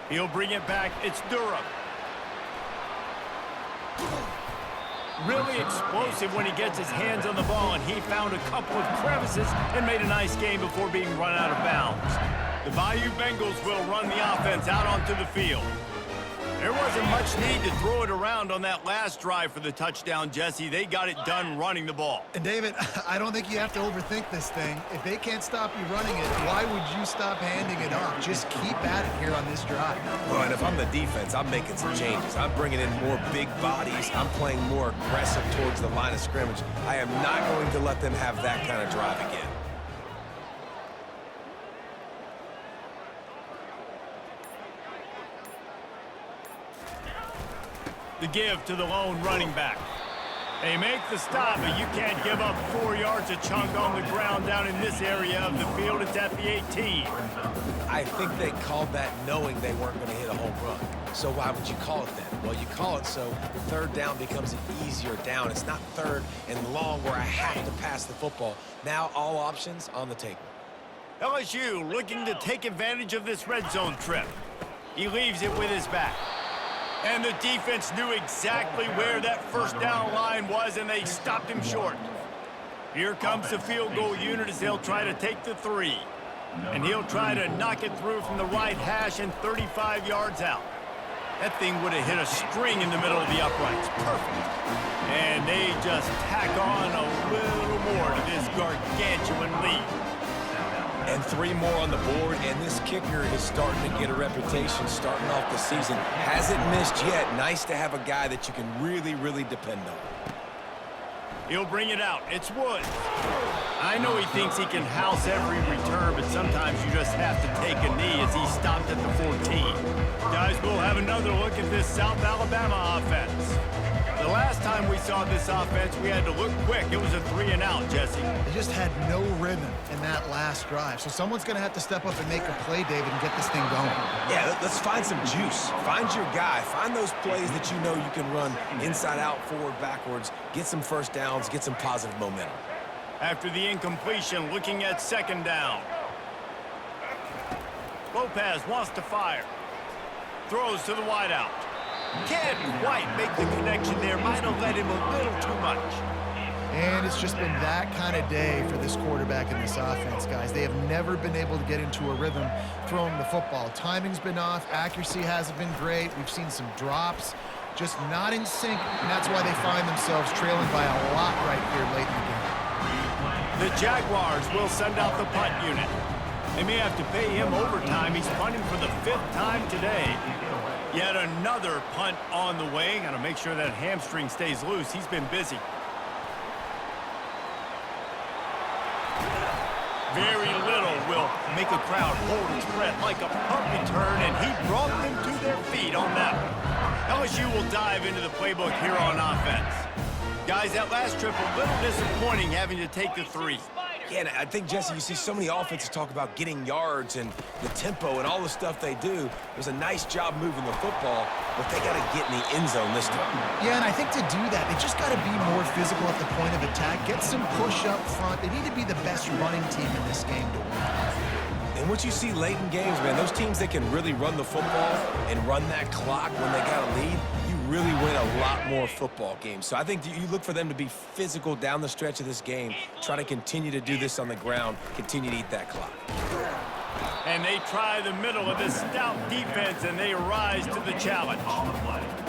He'll bring it back. It's Durham. Really explosive when he gets his hands on the ball, and he found a couple of crevices and made a nice game before being run out of bounds. The Bayou Bengals will run the offense out onto the field. There wasn't much need to throw it around on that last drive for the touchdown, Jesse. They got it done running the ball. And David, I don't think you have to overthink this thing. If they can't stop you running it, why would you stop handing it off? Just keep at it here on this drive. Well, and if I'm the defense, I'm making some changes. I'm bringing in more big bodies. I'm playing more aggressive towards the line of scrimmage. I am not going to let them have that kind of drive again. The give to the lone running back. They make the stop, but you can't give up 4 yards a chunk on the ground down in this area of the field. It's at the 18. I think they called that knowing they weren't going to hit a home run. So why would you call it that? Well, you call it so 3rd down becomes an easier down. It's not 3rd and long where I have to pass the football. Now all options on the table. LSU looking to take advantage of this red zone trip. He leaves it with his back. And the defense knew exactly where that first down line was, and they stopped him short. Here comes the field goal unit as they'll try to take the 3. And he'll try to knock it through from the right hash and 35 yards out. That thing would have hit a string in the middle of the uprights. Perfect. And they just tack on a little more to this gargantuan lead. And 3 more on the board, and this kicker is starting to get a reputation starting off the season. Hasn't missed yet. Nice to have a guy that you can really, really depend on. He'll bring it out. It's Woods. I know he thinks he can house every return, but sometimes you just have to take a knee as he stopped at the 14. Guys, we'll have another look at this South Alabama offense. The last time we saw this offense, we had to look quick. It was a 3-and-out, Jesse. They just had no rhythm in that last drive. So someone's going to have to step up and make a play, David, and get this thing going. Yeah, let's find some juice. Find your guy. Find those plays that you know you can run inside out, forward, backwards. Get some first downs. Get some positive momentum. After the incompletion, looking at 2nd down. Lopez wants to fire. Throws to the wideout. Can't quite make the connection there. Might have led him a little too much. And it's just been that kind of day for this quarterback in this offense, guys. They have never been able to get into a rhythm throwing the football. Timing's been off. Accuracy hasn't been great. We've seen some drops. Just not in sync, and that's why they find themselves trailing by a lot right here late in the game. The Jaguars will send out the punt unit. They may have to pay him overtime. He's punting for the 5th time today. Yet another punt on the way. Got to make sure that hamstring stays loose. He's been busy. Very little will make a crowd hold its breath like a punt return, and he brought them to their feet on that one. LSU will dive into the playbook here on offense. Guys, that last trip a little disappointing having to take the 3. Yeah, and I think, Jesse, you see so many offenses talk about getting yards and the tempo and all the stuff they do. It was a nice job moving the football, but they got to get in the end zone this time. Yeah, and I think to do that, they just got to be more physical at the point of attack, get some push up front. They need to be the best running team in this game to win. And what you see late in games, man, those teams that can really run the football and run that clock when they got a lead, you really win a lot more football games. So I think you look for them to be physical down the stretch of this game, try to continue to do this on the ground, continue to eat that clock. And they try the middle of this stout defense, and they rise to the challenge.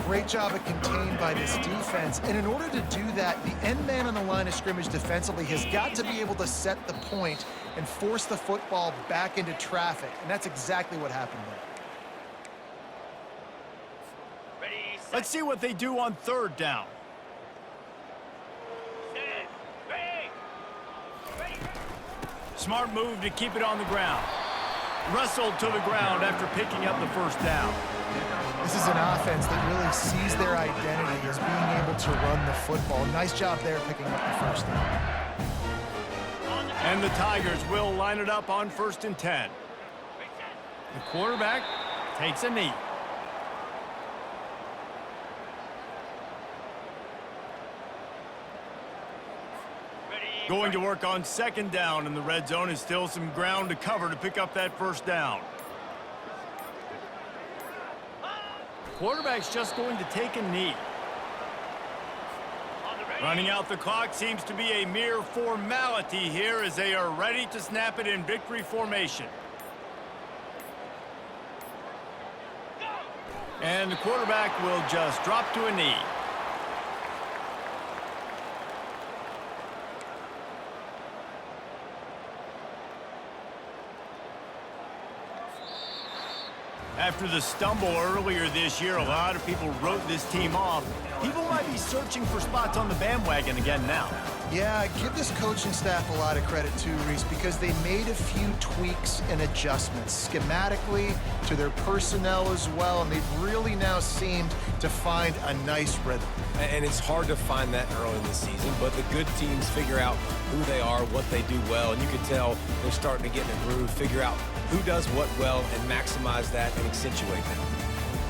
Great job at contained by this defense. And in order to do that, the end man on the line of scrimmage defensively has got to be able to set the point and force the football back into traffic. And that's exactly what happened there. Let's see what they do on 3rd down. Smart move to keep it on the ground. Wrestled to the ground after picking up the first down. This is an offense that really sees their identity as being able to run the football. Nice job there picking up the first down. And the Tigers will line it up on 1st and 10. The quarterback takes a knee. Going to work on 2nd down in the red zone is still some ground to cover to pick up that first down. Quarterback's just going to take a knee. Running out the clock seems to be a mere formality here as they are ready to snap it in victory formation. And the quarterback will just drop to a knee. After the stumble earlier this year, a lot of people wrote this team off. People might be searching for spots on the bandwagon again now. Yeah, give this coaching staff a lot of credit too, Reese, because they made a few tweaks and adjustments schematically to their personnel as well, and they've really now seemed to find a nice rhythm. And it's hard to find that early in the season, but the good teams figure out who they are, what they do well, and you can tell they're starting to get in a groove, figure out who does what well, and maximize that and accentuate that.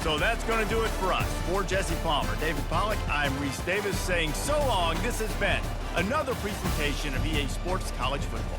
So that's going to do it for us. For Jesse Palmer, David Pollack, I'm Reese Davis saying so long. This has been another presentation of EA Sports College Football.